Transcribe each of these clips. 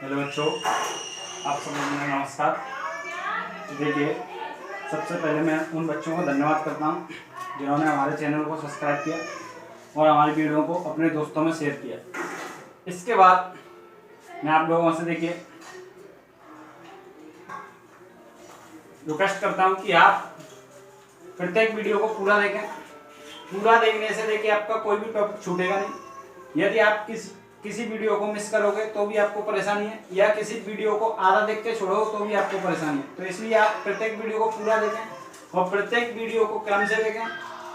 Hello बच्चों, आप सब लोगों को नमस्कार। देखिए, सबसे पहले मैं उन बच्चों को धन्यवाद करता हूँ जिन्होंने हमारे चैनल को सब्सक्राइब किया और हमारी वीडियो को अपने दोस्तों में शेयर किया। इसके बाद मैं आप लोगों से देखिए रिक्वेस्ट करता हूँ कि आप प्रत्येक वीडियो को पूरा देखें। पूरा देखने से देखिए आपका कोई भी टॉपिक छूटेगा नहीं। यदि आप किसी वीडियो को मिस करोगे तो भी आपको परेशानी है, या किसी वीडियो को आधा देख के छोड़ो तो भी आपको परेशानी है। तो इसलिए आप प्रत्येक वीडियो को पूरा देखें और प्रत्येक वीडियो को क्रम से देखें,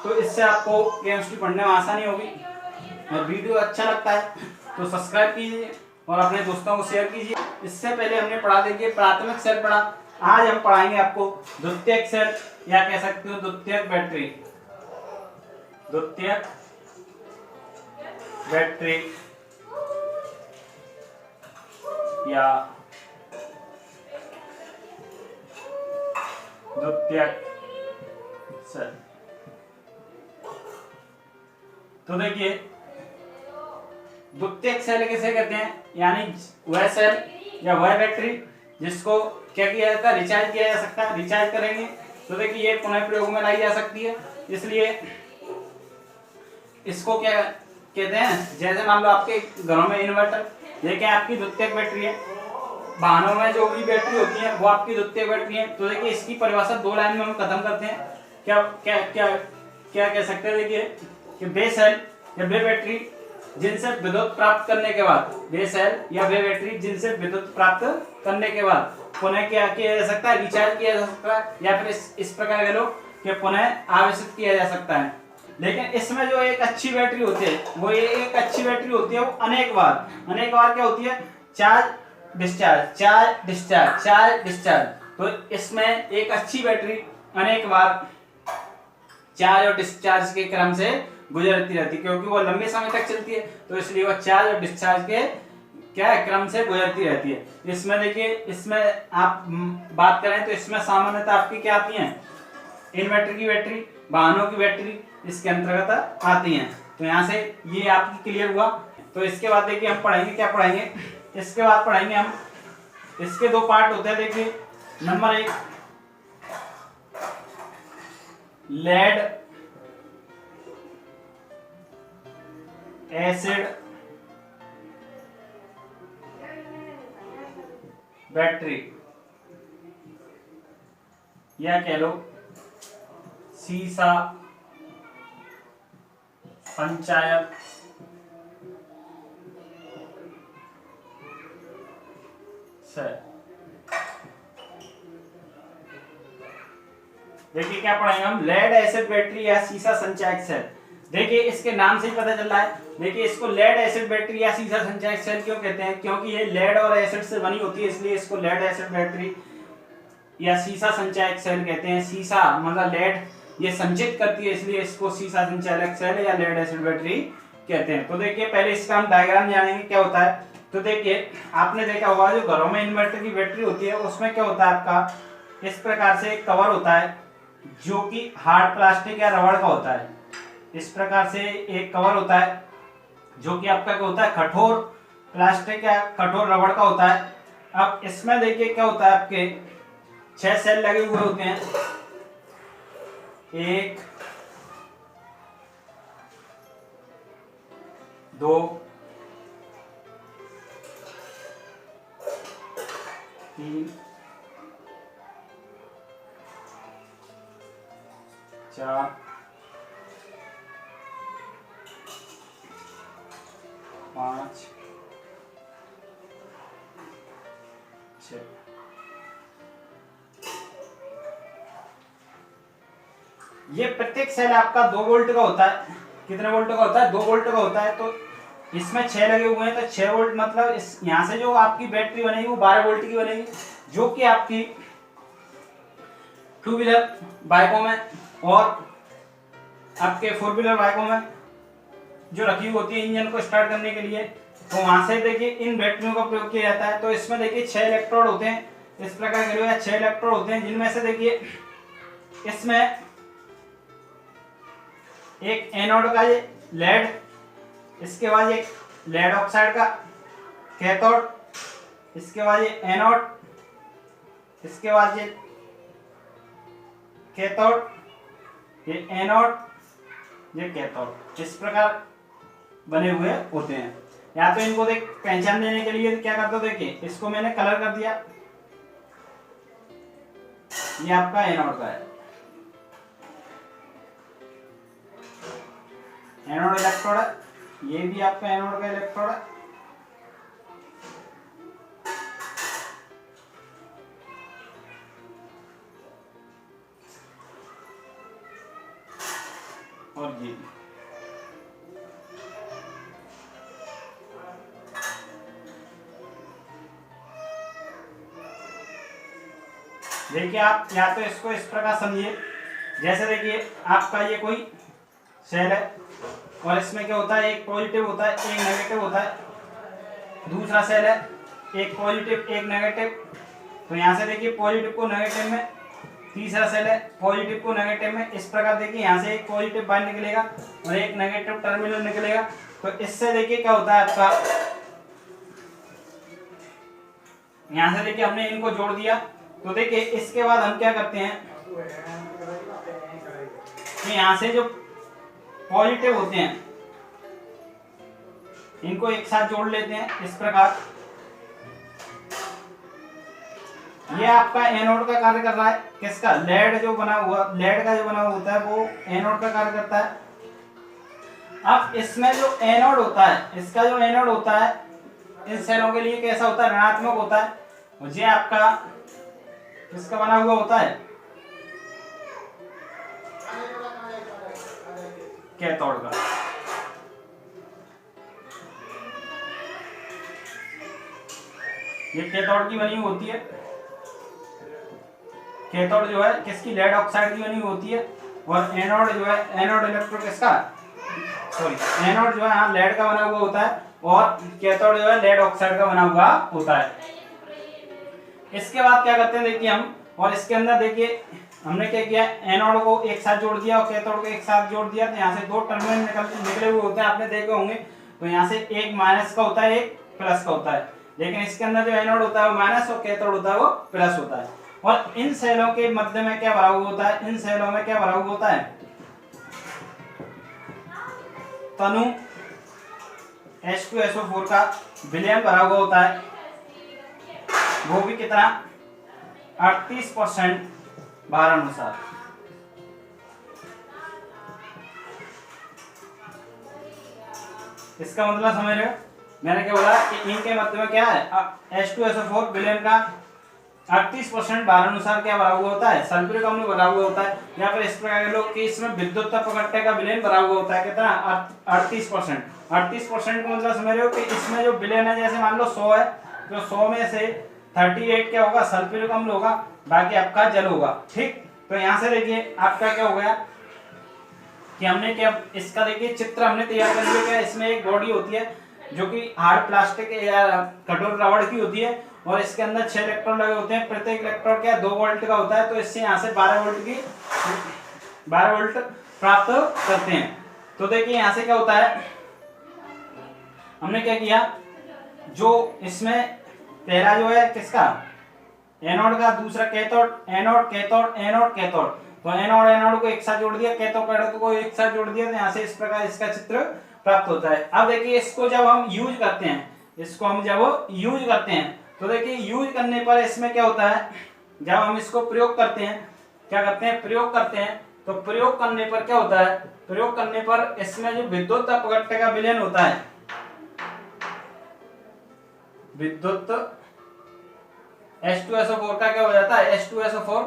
तो इससे आपको केमिस्ट्री पढ़ने में आसानी होगी। और वीडियो अच्छा लगता है तो सब्सक्राइब कीजिए और अपने दोस्तों को शेयर कीजिए। इससे पहले हमने पढ़ा, देखिए प्राथमिक सेल पढ़ा। आज हम पढ़ाएंगे आपको द्वितीयक सेल, या कह सकते हो द्वितीयक बैटरी। द्वितीयक बैटरी या द्वितीयक सेल। तो देखिए, द्वितीयक सेल किसे कहते हैं? यानी वह सेल या वह बैटरी जिसको क्या किया जाता है, रिचार्ज किया जा सकता है। रिचार्ज करेंगे तो देखिए ये पुनः प्रयोग में लाई जा सकती है। इसलिए इसको क्या कहते हैं? जैसे मान लो आपके घरों में इन्वर्टर, ये क्या आपकी द्वितीयक बैटरी है। वाहनों में जो भी बैटरी होती है वो आपकी द्वितीयक बैटरी है। तो देखिए इसकी परिभाषा दो लाइन में हम खत्म करते हैं। क्या क्या क्या क्या कह सकते हैं? देखिए कि वे सेल या वे बैटरी जिनसे विद्युत प्राप्त करने के बाद, वे सेल या वे बैटरी जिनसे विद्युत प्राप्त करने के बाद पुनः क्या किया जा सकता है, रिचार्ज किया जा सकता है, या फिर इस प्रकार कह लो कि पुनः आवेशित किया जा सकता है। लेकिन इसमें जो एक अच्छी बैटरी होती है, वो ये एक अच्छी बैटरी होती है, वो अनेक बार क्या होती है, charge discharge, charge discharge, charge discharge. तो इसमें एक अच्छी बैटरी अनेक बार चार्ज और डिस्चार्ज के क्रम से गुजरती रहती है, क्योंकि वो लंबे समय तक चलती है। तो इसलिए वो चार्ज और डिस्चार्ज के क्या है, क्रम से गुजरती रहती है। इसमें देखिए, इसमें आप बात करें तो इसमें सामान्यतः आपकी क्या आती है, इन्वर्टर की बैटरी, वाहनों की बैटरी इसके अंतर्गत आती हैं। तो यहाँ से ये आपकी क्लियर हुआ। तो इसके बाद देखिए हम पढ़ेंगे, क्या पढ़ेंगे, इसके बाद पढ़ेंगे हम, इसके दो पार्ट होते हैं। देखिए नंबर 1 लेड एसिड बैटरी, या कह लो सीसा संचायक सेल। देखिए क्या पढ़ेंगे हम, लेड एसिड बैटरी या सीसा संचायक सेल। देखिए इसके नाम से ही पता चल रहा है। देखिए इसको लेड एसिड बैटरी या सीसा संचायक सेल क्यों कहते हैं? क्योंकि ये लेड और एसिड से बनी होती है, इसलिए इसको लेड एसिड बैटरी या सीसा संचायक सेल कहते हैं। सीसा मतलब लेड, ये संचित करती है, इसलिए इसको सीसा संचायक सेल या लेड एसिड बैटरी कहते हैं। तो देखिए पहले इसका हम डायग्राम जानेंगे क्या होता है। तो देखिए आपने देखा होगा जो घरों में इन्वर्टर की बैटरी होती है उसमें क्या होता है, आपका इस प्रकार से एक कवर होता है जो कि हार्ड प्लास्टिक या रबड़ का होता है। इस प्रकार से एक कवर होता है जो कि आपका क्या होता है, कठोर प्लास्टिक या कठोर रबड़ का होता है। अब इसमें देखिए क्या होता है, आपके 6 सेल लगे हुए होते हैं। 1 2 3 4 5 6। ये प्रत्येक सेल आपका 2 वोल्ट का होता है। कितने वोल्ट का होता है? 2 वोल्ट का होता है। तो इसमें 6 लगे हुए हैं, तो 6 वोल्ट मतलब इस यहाँ से जो आपकी बैटरी बनेगी वो 12 वोल्ट की बनेगी, जो कि आपकी 2 व्हीलर बाइकों में और आपके 4 व्हीलर बाइकों में जो रखी होती है इंजन को स्टार्ट करने के लिए, तो वहां से देखिए इन बैटरियों का प्रयोग किया जाता है। तो इसमें देखिए 6 इलेक्ट्रोड होते हैं, इस प्रकार के 6 इलेक्ट्रोड होते हैं, जिनमें से देखिए इसमें एक एनोड का ये लेड, इसके बाद एक लेड ऑक्साइड का कैथोड, इसके बाद ये एनोड, इसके बाद ये कैथोड, ये एनोड, ये कैथोड, इस प्रकार बने हुए होते हैं। या तो इनको देख पहचान देने के लिए क्या करते हो, देखिए इसको मैंने कलर कर दिया, ये आपका एनोड का है, एनोड इलेक्ट्रोड है, ये भी आपका एनोड का इलेक्ट्रोड है। और ये देखिए, आप या तो इसको इस प्रकार समझिए, जैसे देखिए आपका ये कोई सेल है और इसमें क्या होता है, एक पॉजिटिव होता है, एक नेगेटिव होता है। दूसरा सेल है, एक पॉजिटिव एक नेगेटिव, तो यहाँ से देखिए पॉजिटिव को नेगेटिव में, तीसरा सेल है पॉजिटिव को नेगेटिव में। इस प्रकार देखिए यहाँ से एक पॉजिटिव बाहर निकलेगा और एक नेगेटिव टर्मिनल निकलेगा। तो इससे देखिए क्या होता है आपका, यहाँ से देखिए हमने इनको जोड़ दिया। तो देखिए इसके बाद हम क्या करते हैं कि यहाँ से जो पॉजिटिव होते हैं इनको एक साथ जोड़ लेते हैं इस प्रकार। ये आपका एनोड का कार्य कर रहा है, किसका, लेड जो बना हुआ, लेड का जो बना हुआ होता है वो एनोड का कार्य करता है। अब इसमें जो एनोड होता है, इसका जो एनोड होता है इन सेलों के लिए कैसा होता है, ऋणात्मक होता है। और ये आपका किसका बना हुआ होता है, कैथोड का। ये कैथोड की बनी हुई होती है, कैथोड जो है किसकी, लेड ऑक्साइड की बनी हुई होती है। और एनोड जो है, एनोड इलेक्ट्रोड किसका, सॉरी एनोड जो है हाँ लेड का बना हुआ होता है और कैथोड जो है लेड ऑक्साइड का बना हुआ होता है। इसके बाद क्या करते हैं देखिए हम, और इसके अंदर देखिए हमने क्या किया, एनोड को एक साथ जोड़ दिया और कैथोड को एक साथ जोड़ दिया। तो यहाँ से दो टर्मिनल निकले हुए होते हैं, आपने देखे होंगे। तो यहाँ से एक माइनस का होता है, एक प्लस का होता है, लेकिन इसके अंदर जो एनोड होता है वो माइनस और कैथोड होता है वो प्लस होता है। और इन सेलों के मध्य में क्या भरा हुआ होता है, इन सेलों में क्या भरा हुआ होता है, तनु H2SO4 का विलयन भरा हुआ होता है, वो भी कितना, 38% भार अनुसार। इसका मतलब समझ रहे हो, मैंने क्या बोला कि इनके मध्य में क्या है, H2SO4 विलयन का 38% भार अनुसार क्या भरा हुआ होता है, सल्फ्यूरिक अम्ल भरा हुआ होता है। या फिर इस प्रकार के लोग कि इसमें विद्युत अपघट्य का विलयन भरा हुआ होता है, कितना, 38%। 38% का मतलब समझ रहे हो कि इसमें जो विलयन है, जैसे मान लो 100 है, तो 100 में से 38 क्या होगा, सल्फ्यूरिक अम्ल होगा, बाकी आपका जल होगा। ठीक, तो यहाँ से देखिए आपका क्या हो गया कि हमने क्या, इसका देखिए चित्र हमने तैयार कर लिया। क्या इसमें एक बॉडी होती है जो कि हार्ड प्लास्टिक या कठोर रबड़ की होती है और इसके अंदर 6 इलेक्ट्रोड लगे होते हैं। प्रत्येक इलेक्ट्रोड क्या 2 वोल्ट का होता है, तो इससे यहाँ से 12 वोल्ट प्राप्त करते हैं। तो देखिए यहाँ से क्या होता है, हमने क्या किया, जो इसमें पहला जो है किसका, एनोड का, दूसरा cathode, anode cathode anode cathode, तो एनोड एनोड को एक साथ जोड़ दिया, कैथोड को एक साथ जोड़ दिया। तो यहाँ से इस प्रकार इसका चित्र प्राप्त होता है। अब देखिए इसको जब हम यूज करते हैं, इसको हम जब यूज करते हैं, तो देखिए यूज करने पर इसमें क्या होता है, जब हम इसको प्रयोग करते हैं, क्या करते हैं, प्रयोग करते हैं, तो प्रयोग करने पर क्या होता है, प्रयोग करने पर इसमें जो विद्युत अपघट्य का विलयन होता है, विद्युत H2SO4 का क्या हो जाता है, H2SO4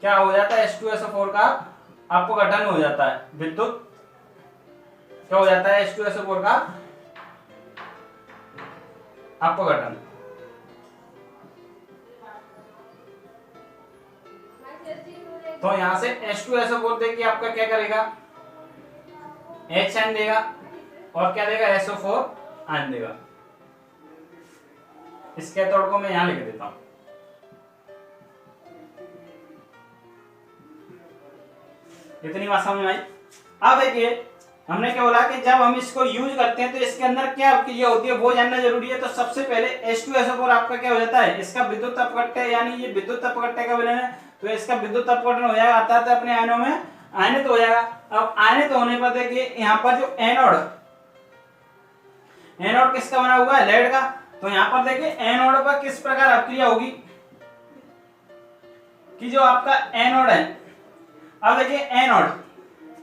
क्या हो जाता है, H2SO4 का अपघटन हो जाता है, विद्युत क्या हो जाता है, H2SO4 का अपघटन। तो यहां से H2SO4 देखिए आपका क्या करेगा, HN देगा और क्या देगा, SO4 आयन देगा। इस कैथोड को मैं यहां लिख देता हूं। इतनी बात समझ में आई। अब देखिए हमने क्या बोला कि जब हम इसको यूज करते हैं तो इसके अंदर क्या अभिक्रिया होती है वो जानना जरूरी है। तो सबसे पहले H2SO4 आपका क्या हो जाता है, इसका विद्युत अपघट्य यानी ये विद्युत अपघट्य का विलयन है, तो इसका विद्युत अपघटन हो जाएगा, अर्थात अपने आयनों में आयनित हो जाएगा। अब आयनित होने पर देखिए यहाँ पर जो एनोड, एनोड किसका बना हुआ है, लेड का। तो यहाँ पर देखिए एनोड पर किस प्रकार अभिक्रिया होगी कि जो आपका एनोड है, अब देखिए एनोड,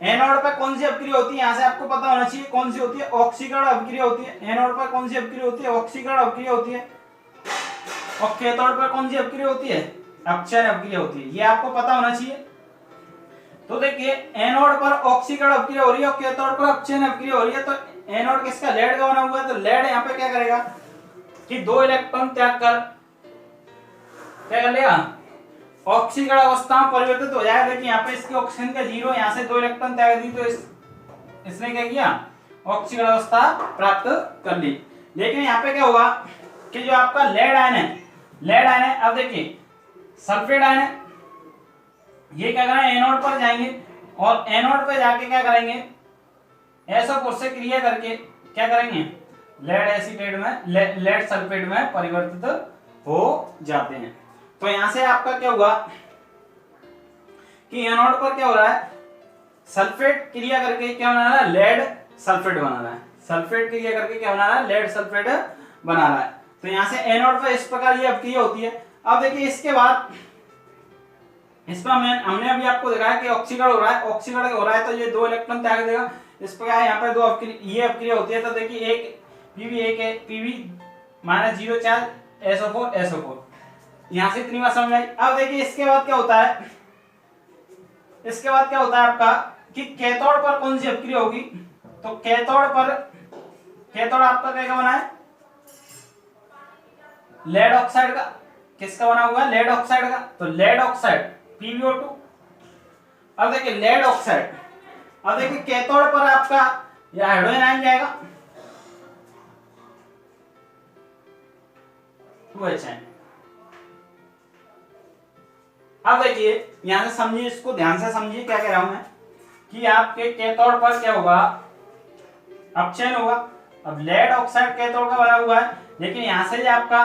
एनोड पर कौन सी अभिक्रिया होती है, यहाँ से आपको पता होना चाहिए कौन सी होती है, ऑक्सीकरण अभिक्रिया होती है। एनोड पर कौन सी अभिक्रिया होती है, ऑक्सीकरण अभिक्रिया होती है। और कैथोड पर कौन सी अभिक्रिया होती है, अपचयन अभिक्रिया होती है, ये आपको पता होना चाहिए। तो देखिए एनोड पर ऑक्सीकरण अभिक्रिया हो रही है और कैथोड पर अपचयन अभिक्रिया हो रही है। तो एनोड किसका, लेड का बना हुआ है, तो लेड यहाँ पे क्या करेगा कि 2 इलेक्ट्रॉन त्याग कर क्या कर लेगा, ऑक्सीकरण अवस्था में परिवर्तित हो जाएगा। देखिए यहाँ पे इसकी ऑक्सीजन का 0, यहाँ से 2 इलेक्ट्रॉन त्याग दी तो इसने क्या किया, ऑक्सीकरण अवस्था प्राप्त कर ली। लेकिन यहाँ पे क्या होगा कि जो आपका लेड आयन है, लेड आयन है, अब देखिए सल्फेट आयन है, ये क्या करेंगे एनोड पर जाएंगे और एनोड पर जाके क्या करेंगे, SO4 से क्रिया करके क्या करेंगे, लेड एसीटेट में, लेड सल्फेट में परिवर्तित हो जाते हैं। तो यहां से आपका क्या हुआ कि एनोड पर क्या हो रहा है, सल्फेट क्रिया करके क्या बना रहा है, लेड सल्फेट बना रहा है, सल्फेट क्रिया करके क्या बना रहा है, लेड सल्फेट बना रहा है। तो यहां से एनोड पर इस प्रकार ये अभिक्रिया होती है। अब देखिए इसके बाद इसमें हमने अभी आपको दिखाया कि ऑक्सीकरण हो रहा है, ऑक्सीकरण हो रहा है तो ये 2 इलेक्ट्रॉन त्याग देगा। इस प्रकार यहाँ पे 2 ये अभिक्रिया होती है। तो देखिए एक पीवी -0 चार्ज SO4 यहां से इतनी बात समझ आई। अब देखिए इसके बाद क्या होता है, इसके बाद क्या होता है आपका कि कैथोड पर कौन सी अभिक्रिया होगी, तो कैथोड पर, कैथोड आपका क्या बना है, लेड ऑक्साइड का, किसका बना हुआ है, लेड ऑक्साइड का। तो लेड ऑक्साइड PbO2। अब देखिए लेड ऑक्साइड, अब देखिए कैथोड पर आपका यह हाइड्रोजन आयन जाएगा 2H। अब देखिए यहां से समझिए, इसको ध्यान से समझिए क्या कह रहा हूं मैं कि आपके कैथोड पर क्या होगा, अपचयन होगा। अब लेड ऑक्साइड कैथोड का बना हुआ है, लेकिन यहां से जो आपका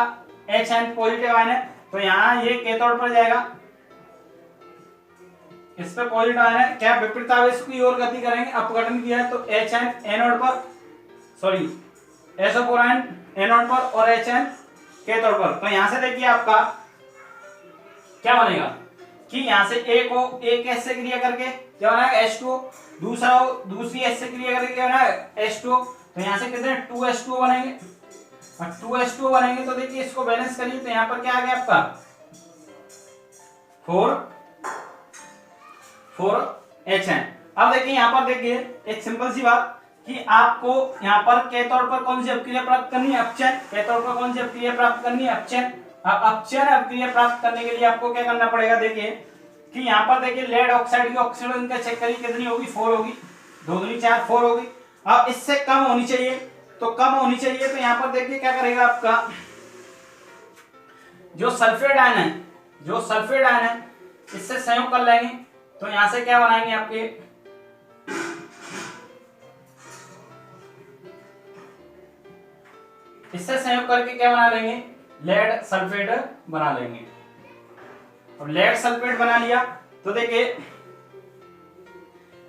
H पॉजिटिव आयन है तो यहां ये कैथोड पर जाएगा, इस पे पॉजिटिव आयन है, क्या विपरीत आवेश की ओर गति करेंगे, अपघटन किया है तो H एनोड पर, सॉरी SO4 आयन एनोड पर और H कैथोड पर। तो यहां से देखिए आपका क्या बनेगा कि यहां से एक S से क्रिया करके क्या बनाएगा, H2O, दूसरी S से क्रिया करके क्या बनाएगा, H2O। तो यहां से कितने 2H2O बनेंगे, और 2H2O बनेंगे तो देखिए इसको बैलेंस करिए तो यहां पर क्या आ गया आपका 4HN। अब देखिए यहां पर देखिए एक सिंपल सी बात कि आपको यहां पर कैथोड पर कौन सी अभिक्रिया प्राप्त करनी है, अपचयन। कैथोड पर कौन सी अभिक्रिया प्राप्त करनी है, अपचयन। अपचयन अभिक्रिया प्राप्त करने के लिए आपको क्या करना पड़ेगा, देखिए कि यहां पर देखिए लेड ऑक्साइड की ऑक्सीजन का चेक करिए कितनी होगी, 4 होगी, 2 दूनी 4, 4 होगी। अब इससे कम होनी चाहिए, तो कम होनी चाहिए तो यहां पर देखिए क्या करेगा आपका जो सल्फेट आयन है, जो सल्फेट आयन है इससे संयोग कर लेंगे तो यहां से क्या बनाएंगे आपके इससे संयोग करके क्या बना लेंगे, लेड सल्फेट बना लेंगे। अब लेड सल्फेट बना लिया तो देखिए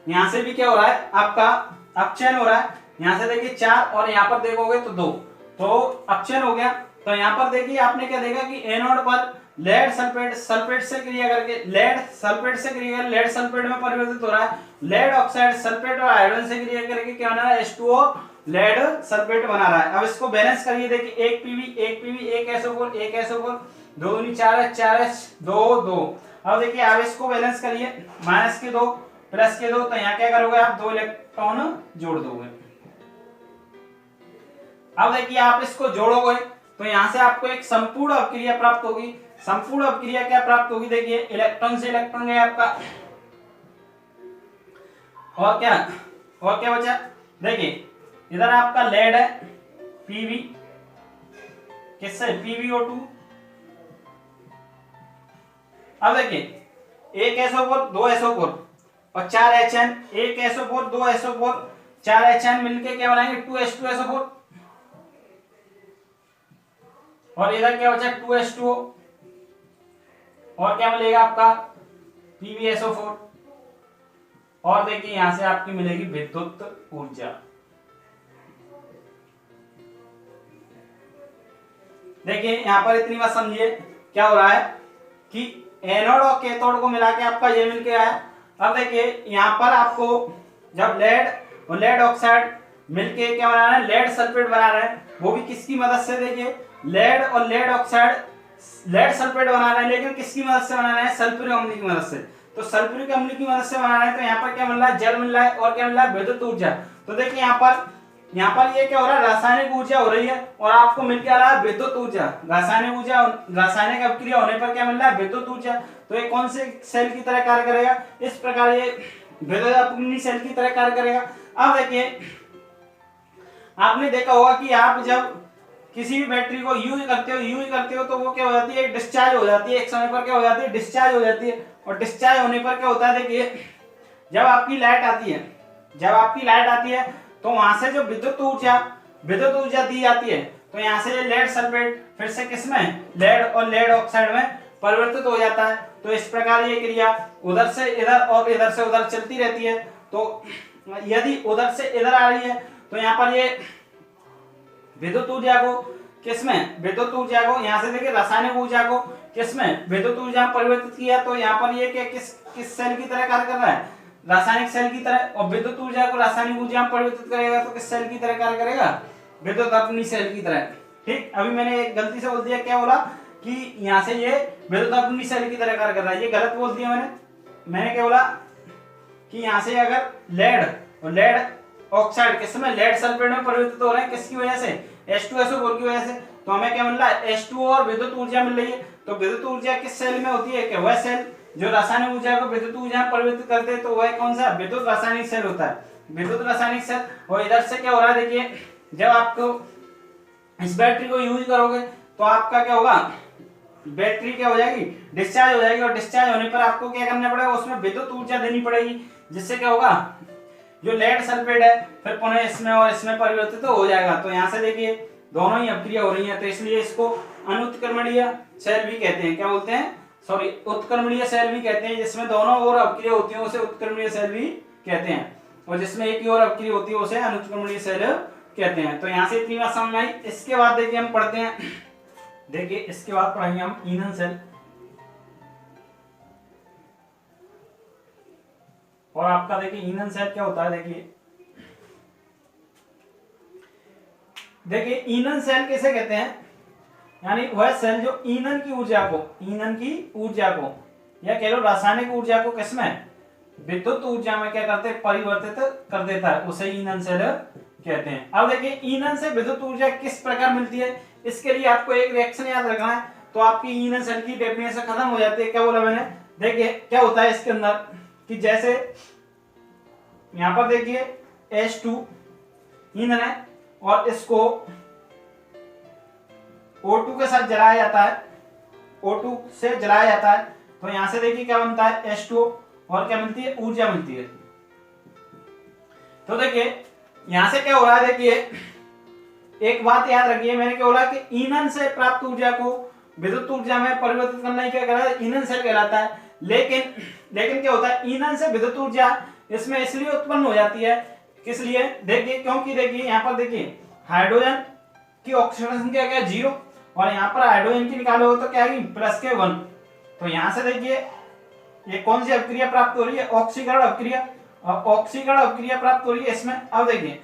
यहां से भी क्या हो रहा है आपका अपचयन हो रहा है। यहां से देखिए 4 और यहां पर देखोगे तो 2, तो अपचयन हो गया। तो यहां पर देखिए आपने क्या देखा कि एनोड पर लेड सल्फेट से क्रिया करके लेड सल्फेट में परिवर्तित हो रहा है। लेड ऑक्साइड सल्फेट और हाइड्रोजन से क्रिया करके क्या बना रहा है, H2O लेड सल्फेट बना रहा है। अब इसको बैलेंस करिए, देखिए एक पीवी एक SO4 2 दूनी 4H 2 2। अब देखिए आप इसको बैलेंस करिए, -2 +2, तो यहाँ क्या करोगे आप 2 इलेक्ट्रॉन जोड़ दोगे। अब देखिए आप इसको जोड़ोगे तो यहां से आपको एक संपूर्ण अभिक्रिया प्राप्त होगी। संपूर्ण अभिक्रिया क्या प्राप्त होगी, देखिए इलेक्ट्रॉन से इलेक्ट्रॉन गया आपका, और क्या बचा, देखिए इधर आपका लेड है पीवी, किससे PbO2। अब देखिए एक SO4 2 SO4 और 4HN, एक SO4 2 SO4 4 HN मिलके क्या बनाएंगे 2H2SO4 और इधर क्या बचा 2H2O और क्या मिलेगा आपका PbSO4 और देखिए यहां से आपकी मिलेगी विद्युत ऊर्जा। देखिए यहां पर इतनी बात समझिए क्या हो रहा है कि एनोड और कैथोड को मिला के आपका ये मिलके आया। अब देखिए यहां पर आपको जब लेड और लेड ऑक्साइड मिलके क्या बना रहे हैं लेड सल्फेट बना रहे हैं, वो भी किसकी मदद से, देखिए लेड और लेड ऑक्साइड लेड सल्फेट बना रहे हैं, लेकिन किसकी मदद से बना रहे हैं सल्फ्यूरिक अम्ल की मदद से। तो सल्फ्यूरिक अम्ल की मदद से बना रहे हैं तो यहाँ पर क्या मिल रहा है जल मिल रहा है और क्या मिल रहा है विद्युत ऊर्जा। तो देखिए यहाँ पर ये क्या हो रहा है रासायनिक ऊर्जा हो रही है और आपको मिल क्या रहा है विद्युत ऊर्जा। रासायनिक अभिक्रिया होने पर क्या मिल रहा है विद्युत ऊर्जा। तो ये कौन से सेल की तरह कार्य करेगा, इस प्रकार ये विद्युत अपनी सेल की तरह कार्य करेगा। अब देखिए आपने देखा होगा कि आप जब किसी भी बैटरी को यूज करते हो तो वो क्या हो जाती है डिस्चार्ज हो जाती है, एक समय पर क्या हो जाती है डिस्चार्ज हो जाती है। और डिस्चार्ज होने पर क्या होता है देखिए जब आपकी लाइट आती है तो वहां से जो विद्युत ऊर्जा दी जाती है तो यहाँ से लेड सल्फेट फिर से किसमें लेड और लेड ऑक्साइड में परिवर्तित हो जाता है। तो इस प्रकार ये क्रिया उधर से इधर और इधर से उधर चलती रहती है। तो यदि उधर से इधर आ रही है तो यहाँ पर ये विद्युत ऊर्जा को यहाँ से देखिए रासायनिक ऊर्जा को किसमें विद्युत ऊर्जा में परिवर्तित किया। तो यहाँ पर ये क्या किस सेल की तरह कार्य कर रहा है रासायनिक सेल की तरह, और विद्युत ऊर्जा को रासायनिक ऊर्जा में परिवर्तित करेगा तो किस सेल की तरह कार्य करेगा विद्युत अपनी सेल की तरह। ठीक, अभी मैंने गलती से बोल दिया, क्या बोला कि यहाँ से ये विद्युत अपनी सेल की तरह कार्य कर रहा है, ये गलत बोल दिया मैंने क्या बोला कि यहाँ से अगर लेड ऑक्साइड किसमें लेड सल्फेट में परिवर्तित हो रहे हैं किसकी वजह से H2SO4 की वजह से, तो हमें क्या मिल रहा है H2O और विद्युत ऊर्जा मिल रही है। तो विद्युत ऊर्जा किस सेल में होती है, क्या वह सेल जो रासायनिक ऊर्जा को विद्युत ऊर्जा में परिवर्तित करते हैं, तो वह कौन सा विद्युत रासायनिक सेल होता है, विद्युत रासायनिक सेल। और इधर से क्या हो रहा है देखिए जब आपको इस बैटरी को यूज करोगे तो आपका क्या होगा बैटरी क्या हो जाएगी डिस्चार्ज हो जाएगी, और डिस्चार्ज होने पर आपको क्या करना पड़ेगा उसमें विद्युत ऊर्जा देनी पड़ेगी, जिससे क्या होगा जो लेड सल्फेट है फिर पुनः इसमें और इसमें परिवर्तित हो जाएगा। तो यहाँ से देखिए दोनों ही अभिक्रिया हो रही है, तो इसलिए इसको अनुत्क्रमणीय सेल भी कहते हैं, क्या बोलते हैं सॉरी उत्क्रमणीय सेल भी कहते हैं। जिसमें दोनों ओर अभिक्रिया होती है उसे उत्क्रमणीय सेल भी कहते हैं, और जिसमें एक ही ओर अभिक्रिया होती है उसे अनुत्क्रमणीय सेल कहते हैं। तो यहाँ से इतनी बात समझ में आई। इसके बाद देखिए हम पढ़ते हैं, देखिए इसके बाद पढ़ेंगे हम ईंधन सेल। और आपका देखिए ईंधन सेल क्या होता है, देखिए ईंधन सेल किसे कहते हैं, यानी वह सेल जो ईंधन की ऊर्जा को या कह लो रासायनिक ऊर्जा को किसमें विद्युत ऊर्जा में क्या करते परिवर्तित कर देता है, उसे ईंधन सेल कहते हैं। अब देखिए ईंधन से विद्युत ऊर्जा किस प्रकार मिलती है, इसके लिए आपको एक रिएक्शन याद रखना है, तो आपकी ईंधन सेल की डेफिनेशन खत्म हो जाती है। क्या बोला मैंने, देखिए क्या होता है इसके अंदर कि जैसे यहां पर देखिए H2 ईंधन है और इसको O2 के साथ जलाया जाता है, O2 से जलाया जाता है, तो यहां से देखिए क्या बनता है H2 और क्या मिलती है ऊर्जा मिलती है। तो देखिए यहां से क्या हो रहा है, देखिए एक बात याद रखिए, मैंने क्या बोला कि ईंधन से प्राप्त ऊर्जा को विद्युत ऊर्जा में परिवर्तित करना ही क्या कहलाता है ईंधन सेल कहलाता है। लेकिन क्या होता है ईंधन से विद्युत ऊर्जा इसमें इसलिए उत्पन्न हो जाती है, किस लिए, देखिए क्योंकि देखिए यहाँ पर देखिए हाइड्रोजन की ऑक्सीडेशन क्या क्या 0 और यहाँ पर हाइड्रोजन की निकालो तो क्या आएगी प्लस के 1। तो यहाँ से देखिए ये कौन सी अभिक्रिया प्राप्त हो रही है ऑक्सीकरण अभिक्रिया, और ऑक्सीकरण अभिक्रिया प्राप्त हो रही है इसमें। अब देखिए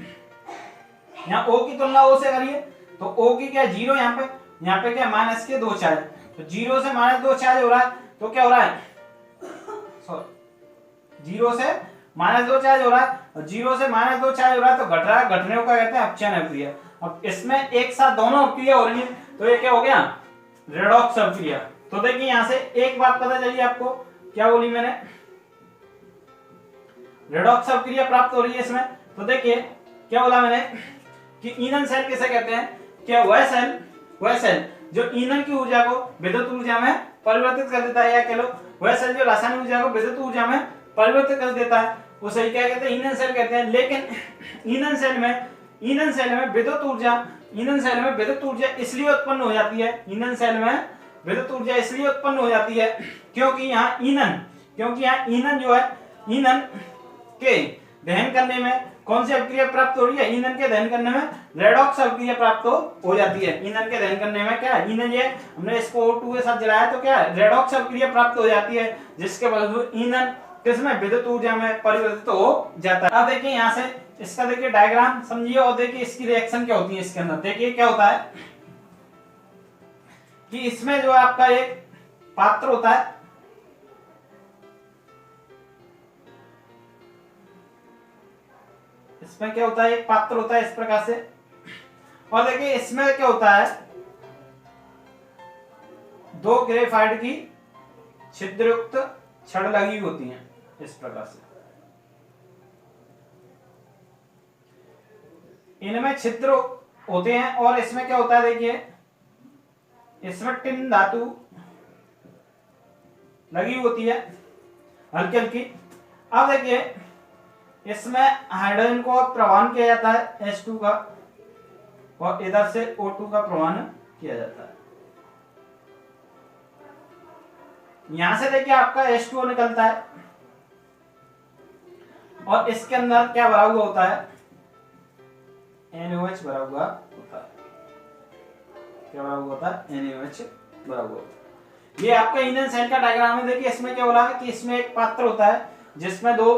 यहाँ O की तुलना O से करिए तो O की क्या 0 यहाँ पे क्या माइनस के 2 चार्ज, तो 0 से -2 चार्ज हो रहा है, तो क्या हो रहा है सॉरी 0 से -2 चार्ज हो रहा है, और 0 से -2 चार्ज हो रहा है तो घट रहा है, घटने को क्या कहते हैं अपचयन अभिक्रिया। अब इसमें एक साथ दोनों अभिक्रिया हो रही है तो ये क्या हो गया रेडॉक्स अभिक्रिया। तो देखिए यहाँ से एक बात पता चली आपको, क्या बोली मैंने रेडॉक्स अभिक्रिया प्राप्त हो रही है इसमें। तो देखिए क्या बोला मैंने कि ईंधन सेल किसे कहते हैं, क्या वह सेल जो ईंधन की ऊर्जा को विद्युत ऊर्जा में परिवर्तित कर देता है, या कह लो वह सेल जो रासायनिक ऊर्जा को विद्युत ऊर्जा में परिवर्तित कर देता है, उसे क्या कहते हैं, ईंधन सेल कहते हैं। लेकिन ईंधन सेल में विद्युत ऊर्जा इसलिए उत्पन्न हो जाती है, ईंधन सेल में विद्युत ऊर्जा इसलिए उत्पन्न हो जाती है क्योंकि यहाँ ईंधन जो है, ईंधन के दहन करने में कौन सी अभिक्रिया प्राप्त हो रही है, ईंधन के दहन करने में रेडॉक्स अभिक्रिया प्राप्त हो जाती है। ईंधन के दहन करने में क्या है, ईंधन ये हमने इसको O2 के साथ जलाया तो क्या है, रेडॉक्स अभिक्रिया प्राप्त हो जाती है, जिसके वजह से ईंधन किसमें, विद्युत ऊर्जा में परिवर्तित हो जाता है। अब देखिए यहाँ से इसका देखिए डायग्राम समझिए और देखिए इसकी रिएक्शन क्या होती है इसके अंदर। देखिए क्या होता है कि इसमें जो आपका एक पात्र होता है, इसमें क्या होता है, एक पात्र होता है इस प्रकार से, और देखिए इसमें क्या होता है, दो ग्रेफाइट की छिद्रयुक्त छड़ लगी होती हैं इस प्रकार से। इनमें छिद्र होते हैं और इसमें क्या होता है, देखिए इसमें टिन धातु लगी होती है हल्की हल्की। अब देखिए इसमें हाइड्रोजन को प्रवाहन किया जाता है H2 का, और इधर से O2 का प्रवाहन किया जाता है। यहां से देखिए आपका H2O निकलता है और इसके अंदर क्या भरा हुआ होता है, NaOH भरा हुआ होता है। क्या भरा हुआ होता है, NaOH भरा हुआ होता है। ये आपका ईंधन सेल का डायग्राम है। देखिए इसमें क्या बोला है कि इसमें एक पात्र होता है जिसमें दो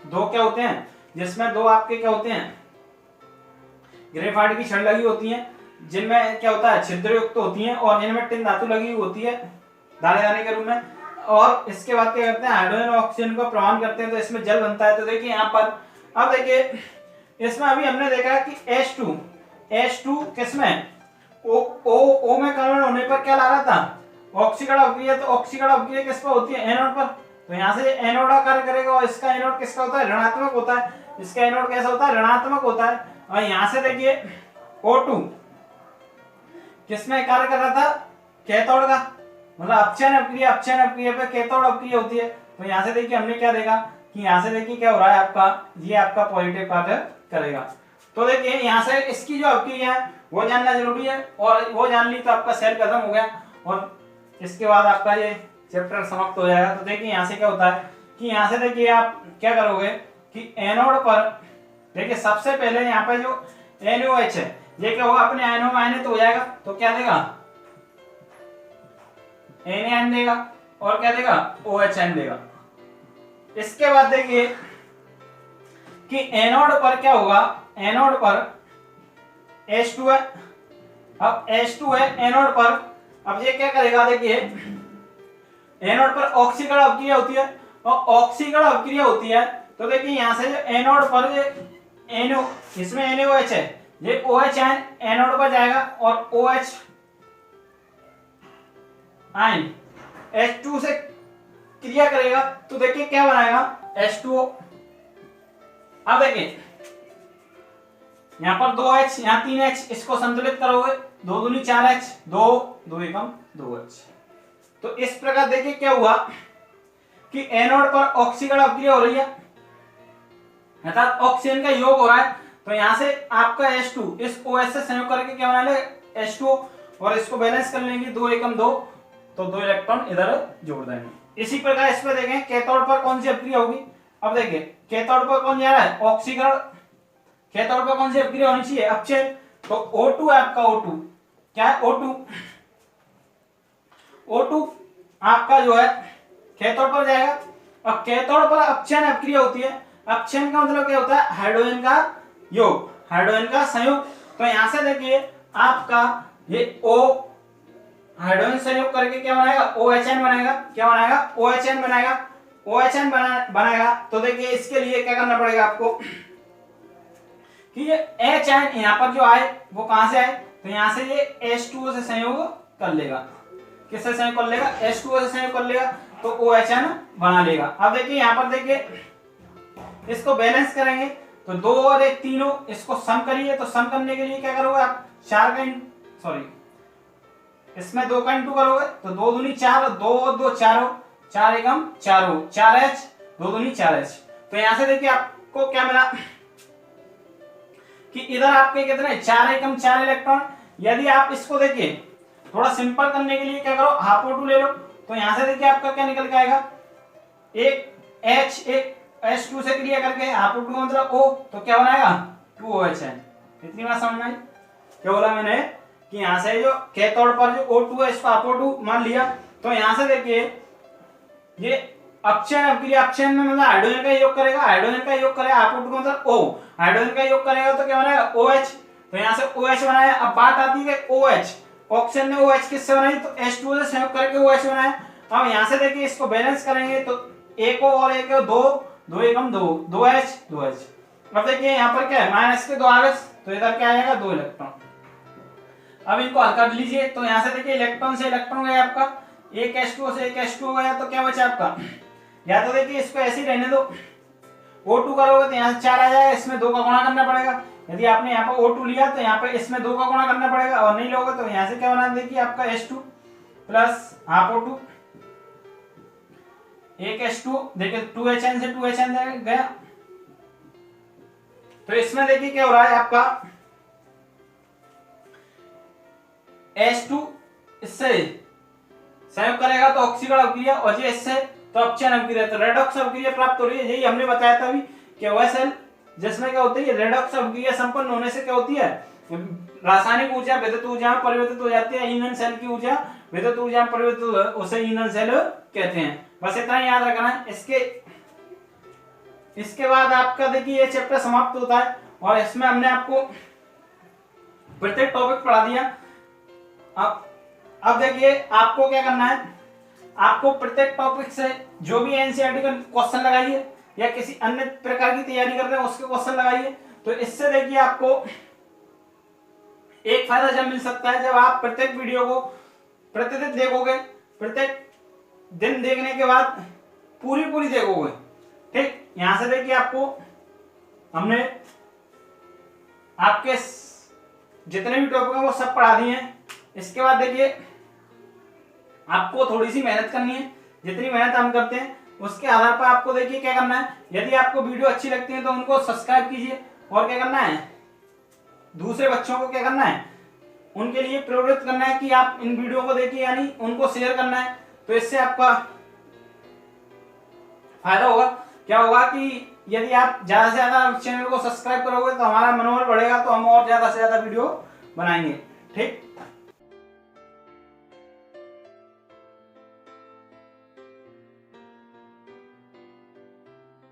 क्या होते हैं, जिसमें दो आपके क्या होते हैं, ग्रेफाइट की छड़ लगी होती है, जिनमें क्या होता है, छिद्रयुक्त होती हैं, और इनमें टिन धातु लगी होती है दाने दाने के रूप में। और इसके बाद क्या करते हैं, हाइड्रोजन और ऑक्सीजन को प्रवाहन करते हैं तो इसमें जल बनता है। तो देखिए यहाँ पर अब देखिए इसमें अभी हमने देखा कि H2 किसमें, O में कन्वर्ट होने पर क्या ला रहा था, ऑक्सीकरण अभिक्रिया। तो ऑक्सीकरण अभिक्रिया किस पर होती है, एनोड पर। तो यहाँ से एनोड का कार्य करेगा और इसका एनोड किसका होता है, ऋणात्मक होता है। इसका एनोड कैसा होता है, ऋणात्मक होता है। और यहाँ से देखिए O2 किसमें कार्य कर रहा था, कैथोड का, मतलब अपचयन अभिक्रिया पे कैथोड अभिक्रिया होती है। तो यहाँ से देखिए हमने क्या देखा कि यहाँ से देखिए क्या हो रहा है आपका, ये आपका पॉजिटिव कार्य करेगा। तो देखिए यहाँ से इसकी जो अभिक्रिया है वो जानना जरूरी है, और वो जान ली तो आपका सेल खत्म हो गया और इसके बाद आपका ये चैप्टर समाप्त हो जाएगा। तो देखिए यहाँ से क्या होता है कि यहाँ से देखिए आप क्या करोगे कि एनोड पर देखिए सबसे पहले यहाँ पे जो NaOH है ये क्या होगा, अपने आयनों में आयनित हो जाएगा। तो क्या देगा, Na देगा, और क्या देगा, OH देगा। इसके बाद देखिए कि एनोड पर क्या होगा, एनोड पर H2 है, अब H2 है एनोड पर। अब ये क्या करेगा, देखिए एनोड पर ऑक्सीकरण अभिक्रिया होती है, और ऑक्सीकरण अभिक्रिया होती है तो देखिए यहाँ से जो एनोड पर जो इसमें NaOH है, ये OH आयन एनोड पर जाएगा और OH आयन H2 से क्रिया करेगा। तो देखिए क्या बनाएगा, H2O। अब देखिए यहाँ पर 2H, यहाँ 3H, इसको संतुलित करोगे 2 दूनी 4H, 2 एकम 2H। तो इस प्रकार देखिए क्या हुआ कि एनोड पर ऑक्सीकरण अभिक्रिया हो रही है, अर्थात ऑक्सीजन का योग हो रहा है। तो यहाँ से आपका H2 इस OH से संयोग करके क्या बना ले, H2O, और इसको बैलेंस कर लेंगे 2 एकम 2, तो 2 इलेक्ट्रॉन इधर जोड़ देंगे। इसी प्रकार इस पर देखें कैथोड पर कौन सी अभिक्रिया होगी। अब देखिए कैथोड पर कौन जा रहा है, ऑक्सीकरण। कैथोड पर कौन सी अभिक्रिया होनी चाहिए, अपचयन। तो O2 है आपका, O2 क्या है, O2 आपका जो है कैथोड पर जाएगा। अब कैथोड पर अपचयन अभिक्रिया होती है। अपचयन का मतलब क्या होता है, हाइड्रोजन का योग, हाइड्रोजन का संयोग। तो यहां से देखिए आपका ये O हाइड्रोजन संयोग करके क्या बनाएगा, OHN बनाएगा। क्या बनाएगा, OHN बनाएगा। OHN बनाएगा तो देखिए इसके लिए क्या करना पड़ेगा आपको कि ये H आयन यहाँ पर जो आए वो कहां से आए, तो यहां से ये H2O से संयोग कर लेगा। किससे संयोग कर लेगा, H2O से संयोग कर लेगा, तो OHN बना लेगा। अब देखिए यहाँ पर देखिए इसको बैलेंस करेंगे तो 2 और 1 तीनों, इसको सम करिए। तो सम करने के लिए क्या करोगे आप, 4 का इसमें 2 का इंटू करोगे तो 2 दूनी 4, 2 और 2 4 हो, 4 एकम 4 हो, 4H, 2 दूनी 4H। तो यहां से देखिए आपको क्या मिला कि इधर आपके कितने 4 एकम 4 इलेक्ट्रॉन। यदि आप इसको देखिए थोड़ा सिंपल करने के लिए क्या करो, हाफ O2 ले लो। तो यहां से देखिए आपका क्या निकल के आएगा, एक H एक H2 से क्रिया करके हाफ O2 मतलब O, तो क्या बनाएगा 2OH है। इतनी बात समझ में आई? क्या बोला मैंने कि यहां से जो कैथोड पर जो O2 है इसको हाफ O2 मान लिया। तो यहां से देखिए ये अपचयन अभिक्रिया, अपचयन में मतलब हाइड्रोजन का योग करेगा, हाइड्रोजन का योग करेगा हाफ O2 मतलब O, हाइड्रोजन का योग करेगा तो क्या बनाएगा OH। तो यहां से OH बनाया। अब बात आती है कि OH, ऑक्सीजन ने OH किससे बनाई, तो H2O से संयोग करके OH बनाया। अब यहां से देखिए इसको बैलेंस करेंगे तो एक और एक दो, दो एकम दो, 2H। अब देखिए यहाँ पर क्या है, माइनस के 2 आवेश, तो इधर क्या आएगा 2 इलेक्ट्रॉन। अब इनको हल कर लीजिए। तो यहाँ से देखिए इलेक्ट्रॉन से इलेक्ट्रॉन गया आपका, एक H2O से एक H2O गया, तो क्या बचा आपका, या तो देखिए इसको ऐसे ही रहने दो, O2 करोगे तो यहाँ से 4 आ जाएगा, इसमें 2 का गुणा करना पड़ेगा। यदि आपने यहाँ पर O2 लिया तो यहाँ पर इसमें 2 का गुणा करना पड़ेगा, और नहीं लोगे तो यहाँ से क्या बना, देखिए आपका H2 प्लस हाफ O2, एक H2 देखिए 2HN से 2HN गया। तो इसमें देखिए क्या हो रहा है आपका H2 इससे संयोग करेगा तो ऑक्सीकरण अभिक्रिया, और ये इससे तो अपचयन अभिक्रिया, तो रेडॉक्स अभिक्रिया प्राप्त हो रही है। यही हमने बताया था अभी कि वह सेल जिसमें क्या होती है, रेडॉक्स अभिक्रिया संपन्न होने से क्या होती है, रासायनिक ऊर्जा विद्युत ऊर्जा में परिवर्तित हो जाती है। ईंधन सेल की ऊर्जा विद्युत ऊर्जा में परिवर्तित हो, उसे ईंधन सेल कहते हैं। बस इतना याद रखना है। इसके बाद आपका देखिए ये चैप्टर समाप्त होता है, और इसमें हमने आपको प्रत्येक टॉपिक पढ़ा दिया। अब देखिए आपको क्या करना है, आपको प्रत्येक टॉपिक से जो भी एनसीईआरटी का क्वेश्चन लगाइए, या किसी अन्य प्रकार की तैयारी कर रहे हैं उसके क्वेश्चन लगाइए। तो इससे देखिए आपको एक फायदा जब मिल सकता है, जब आप प्रत्येक वीडियो को प्रतिदिन देखोगे, प्रत्येक दिन देखने के बाद पूरी देखोगे। ठीक, यहां से देखिए आपको हमने आपके जितने भी टॉपिक हैं वो सब पढ़ा दिए हैं। इसके बाद देखिए आपको थोड़ी सी मेहनत करनी है, जितनी मेहनत हम करते हैं उसके आधार पर आपको देखिए क्या करना है। यदि आपको वीडियो अच्छी लगती है तो उनको सब्सक्राइब कीजिए, और क्या करना है, दूसरे बच्चों को क्या करना है, उनके लिए प्रेरित करना है कि आप इन वीडियो को देखिए, यानी उनको शेयर करना है। तो इससे आपका फायदा होगा। क्या होगा कि यदि आप ज्यादा से ज्यादा चैनल को सब्सक्राइब करोगे तो हमारा मनोबल बढ़ेगा, तो हम और ज्यादा से ज्यादा वीडियो बनाएंगे। ठीक।